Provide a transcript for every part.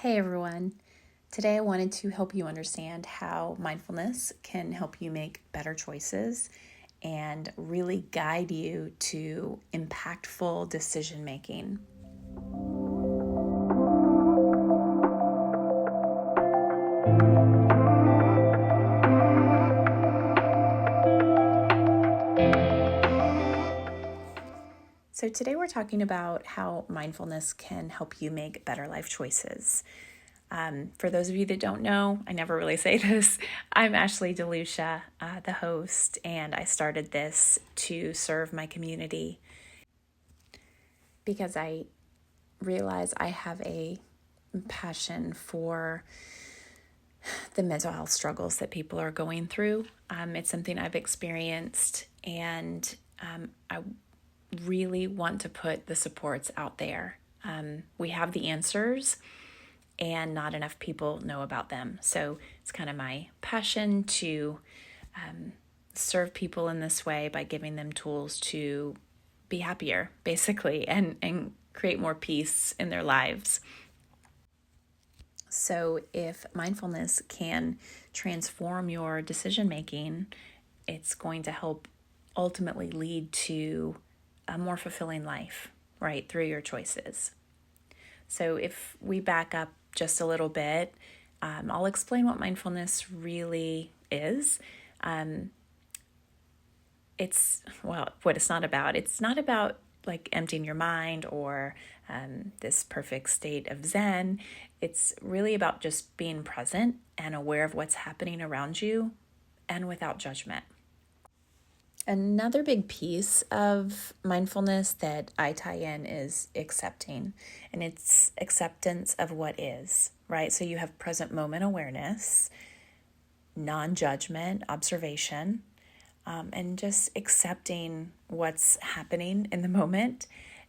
Hey everyone. Today I wanted to help you understand how mindfulness can help you make better choices and really guide you to impactful decision making. So today we're talking about how mindfulness can help you make better life choices. For those of you that don't know, I never really say this, I'm Ashley DeLucia, the host, and I started this to serve my community because I realize I have a passion for the mental health struggles that people are going through. It's something I've experienced, and I really want to put the supports out there. We have the answers, and not enough people know about them. So it's kind of my passion to serve people in this way by giving them tools to be happier, basically, and create more peace in their lives. So if mindfulness can transform your decision making, it's going to help ultimately lead to a more fulfilling life, right, through your choices. So if we back up just a little bit, I'll explain what mindfulness really is. What it's not about. It's not about like emptying your mind or this perfect state of Zen. It's really about just being present and aware of what's happening around you and without judgment. Another big piece of mindfulness that I tie in is accepting, and it's acceptance of what is, right? So you have present moment awareness, non-judgment, observation, and just accepting what's happening in the moment.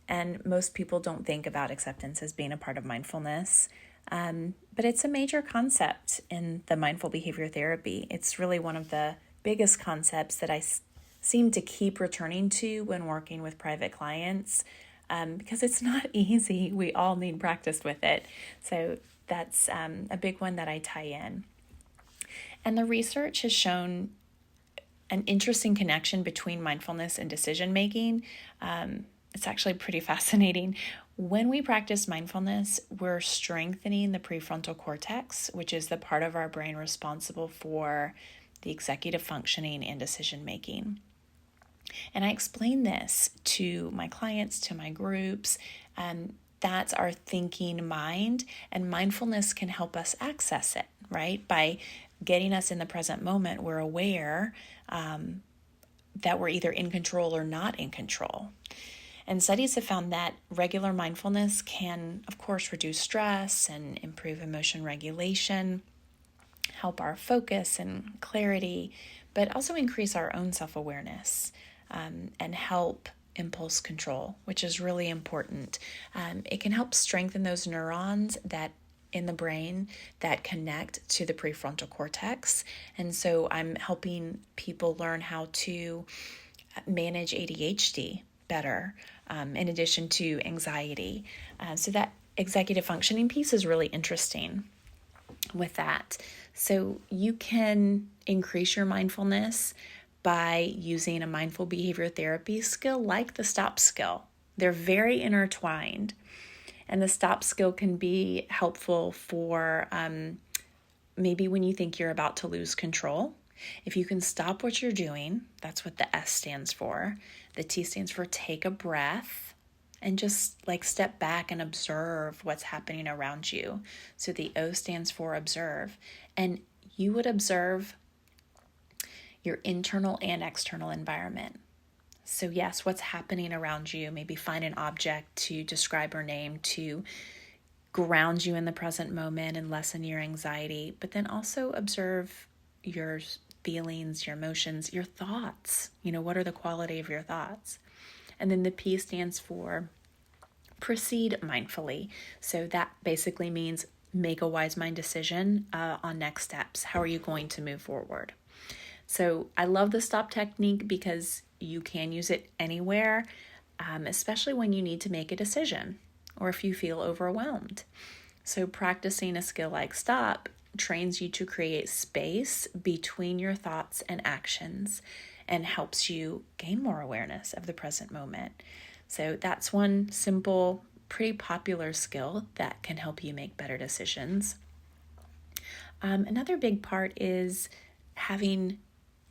And most people don't think about acceptance as being a part of mindfulness, but it's a major concept in the mindful behavior therapy. It's really one of the biggest concepts that I seem to keep returning to when working with private clients, because it's not easy. We all need practice with it. So that's a big one that I tie in. And the research has shown an interesting connection between mindfulness and decision making. It's actually pretty fascinating. When we practice mindfulness, we're strengthening the prefrontal cortex, which is the part of our brain responsible for the executive functioning and decision making. And I explain this to my clients, to my groups. That's our thinking mind, and mindfulness can help us access it, right? By getting us in the present moment, we're aware that we're either in control or not in control. And studies have found that regular mindfulness can, of course, reduce stress and improve emotion regulation, help our focus and clarity, but also increase our own self-awareness and help impulse control, which is really important. It can help strengthen those neurons that in the brain that connect to the prefrontal cortex. And so I'm helping people learn how to manage ADHD better, in addition to anxiety. So that executive functioning piece is really interesting with that. So you can increase your mindfulness by using a mindful behavior therapy skill like the stop skill. They're very intertwined. And the stop skill can be helpful for maybe when you think you're about to lose control. If you can stop what you're doing, that's what the S stands for. The T stands for take a breath and just like step back and observe what's happening around you. So the O stands for observe. And you would observe your internal and external environment. So yes, what's happening around you, maybe find an object to describe or name to ground you in the present moment and lessen your anxiety, but then also observe your feelings, your emotions, your thoughts. What are the quality of your thoughts? And then the P stands for proceed mindfully. So that basically means make a wise mind decision on next steps. How are you going to move forward? So I love the stop technique because you can use it anywhere, especially when you need to make a decision or if you feel overwhelmed. So practicing a skill like stop trains you to create space between your thoughts and actions and helps you gain more awareness of the present moment. So that's one simple, pretty popular skill that can help you make better decisions. Another big part is having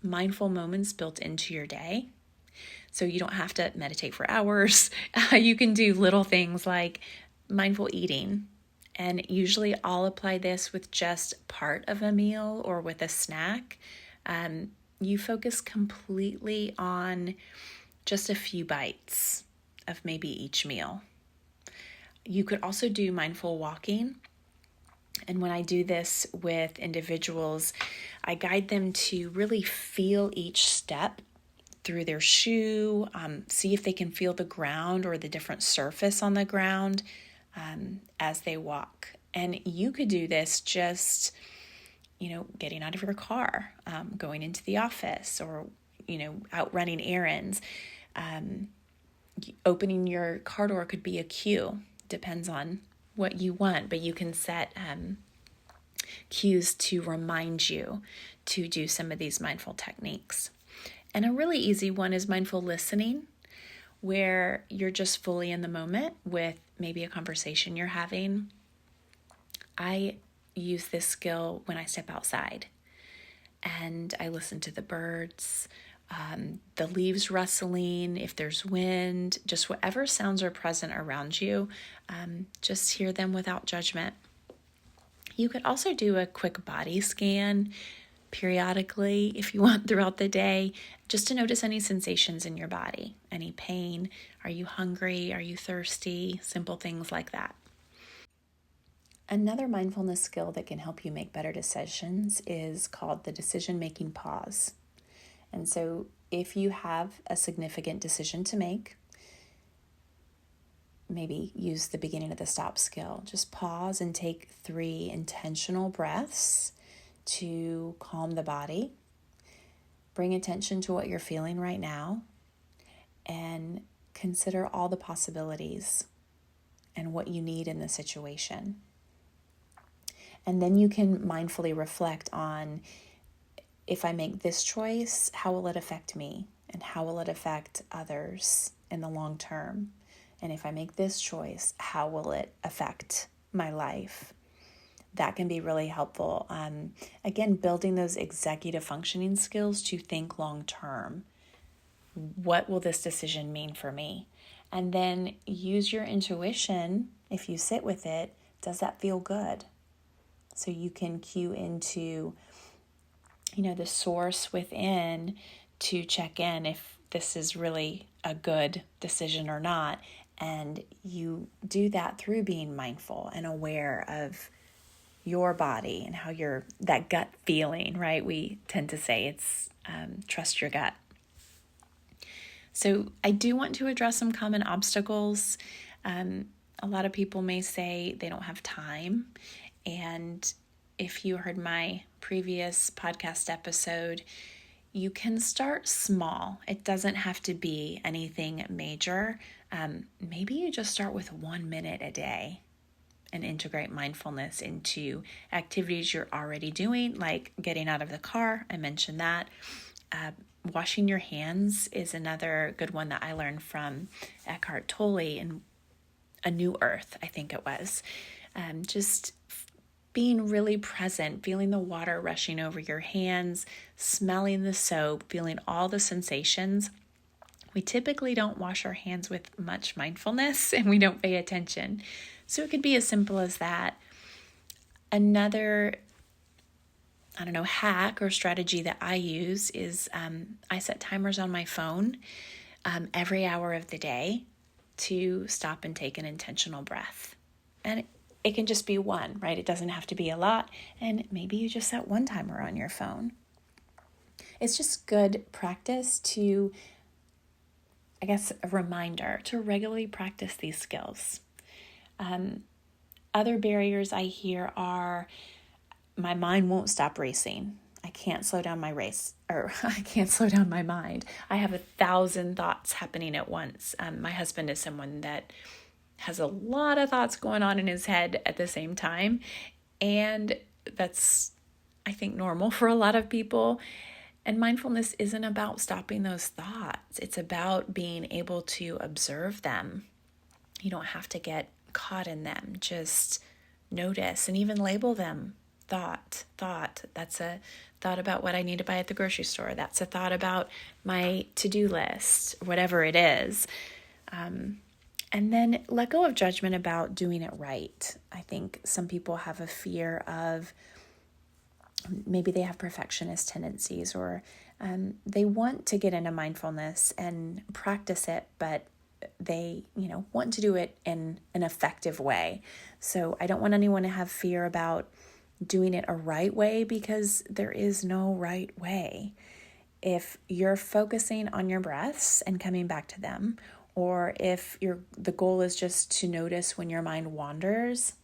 mindful moments built into your day. So you don't have to meditate for hours. You can do little things like mindful eating. And usually I'll apply this with just part of a meal or with a snack. You focus completely on just a few bites of maybe each meal. You could also do mindful walking. And when I do this with individuals, I guide them to really feel each step through their shoe, see if they can feel the ground or the different surface on the ground as they walk. And you could do this just, getting out of your car, going into the office, or, out running errands. Opening your car door could be a cue. Depends on what you want, but you can set cues to remind you to do some of these mindful techniques. And a really easy one is mindful listening, where you're just fully in the moment with maybe a conversation you're having. I use this skill when I step outside and I listen to the birds, the leaves rustling, if there's wind, just whatever sounds are present around you, just hear them without judgment. You could also do a quick body scan periodically if you want throughout the day, just to notice any sensations in your body, any pain. Are you hungry? Are you thirsty? Simple things like that. Another mindfulness skill that can help you make better decisions is called the decision-making pause. And so if you have a significant decision to make, maybe use the beginning of the stop skill. Just pause and take 3 intentional breaths to calm the body. Bring attention to what you're feeling right now and consider all the possibilities and what you need in the situation. And then you can mindfully reflect on, if I make this choice, how will it affect me? And how will it affect others in the long term? And if I make this choice, how will it affect my life? That can be really helpful. Again, building those executive functioning skills to think long term. What will this decision mean for me? And then use your intuition. If you sit with it, does that feel good? So you can cue into, the source within to check in if this is really a good decision or not. And you do that through being mindful and aware of your body and how that gut feeling, right? We tend to say it's trust your gut. So I do want to address some common obstacles. A lot of people may say they don't have time. And if you heard my previous podcast episode, you can start small. It doesn't have to be anything major. Maybe you just start with 1 minute a day and integrate mindfulness into activities you're already doing, like getting out of the car. I mentioned that. Washing your hands is another good one that I learned from Eckhart Tolle in A New Earth, I think it was. Just being really present, feeling the water rushing over your hands, smelling the soap, feeling all the sensations. We typically don't wash our hands with much mindfulness and we don't pay attention. So it could be as simple as that. Another, hack or strategy that I use is I set timers on my phone every hour of the day to stop and take an intentional breath. And it can just be one, right? It doesn't have to be a lot. And maybe you just set one timer on your phone. It's just good practice to, a reminder to regularly practice these skills. Other barriers I hear are, my mind won't stop racing. I can't slow down my race, or I can't slow down my mind. I have 1,000 thoughts happening at once. My husband is someone that has a lot of thoughts going on in his head at the same time. And that's, I think, normal for a lot of people. And mindfulness isn't about stopping those thoughts. It's about being able to observe them. You don't have to get caught in them. Just notice and even label them. Thought. That's a thought about what I need to buy at the grocery store. That's a thought about my to-do list, whatever it is. And then let go of judgment about doing it right. I think some people have a fear of, maybe they have perfectionist tendencies, or they want to get into mindfulness and practice it, but they, want to do it in an effective way. So I don't want anyone to have fear about doing it a right way, because there is no right way. If you're focusing on your breaths and coming back to them, or if the goal is just to notice when your mind wanders,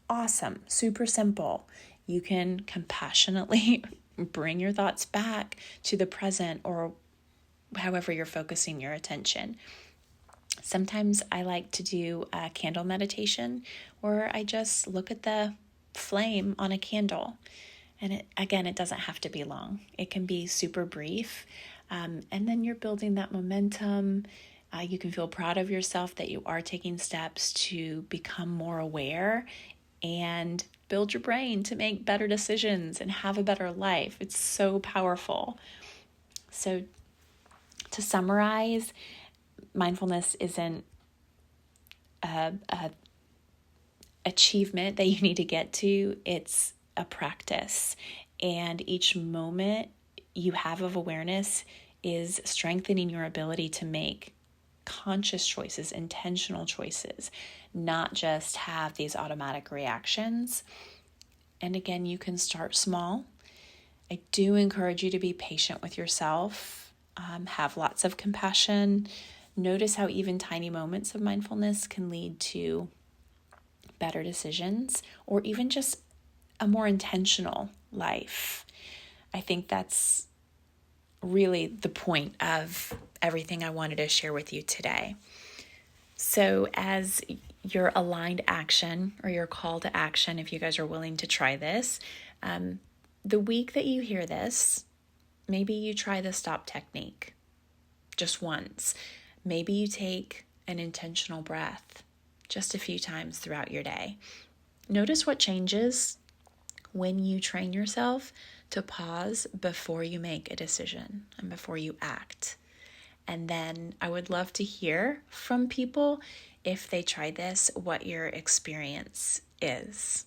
awesome, super simple. You can compassionately bring your thoughts back to the present, or however you're focusing your attention. Sometimes I like to do a candle meditation where I just look at the flame on a candle. And it doesn't have to be long. It can be super brief. And then you're building that momentum. You can feel proud of yourself that you are taking steps to become more aware and build your brain to make better decisions and have a better life. It's so powerful. So to summarize, mindfulness isn't a achievement that you need to get to. It's a practice. And each moment you have of awareness is strengthening your ability to make conscious choices, intentional choices, not just have these automatic reactions. And again, you can start small. I do encourage you to be patient with yourself, have lots of compassion. Notice how even tiny moments of mindfulness can lead to better decisions, or even just a more intentional life. I think that's really the point of everything I wanted to share with you today. So as your aligned action, or your call to action, if you guys are willing to try this, the week that you hear this, maybe you try the stop technique just once. Maybe you take an intentional breath just a few times throughout your day. Notice what changes when you train yourself to pause before you make a decision and before you act. And then I would love to hear from people, if they try this, what your experience is.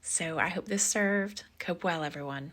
So I hope this served. Cope well, everyone.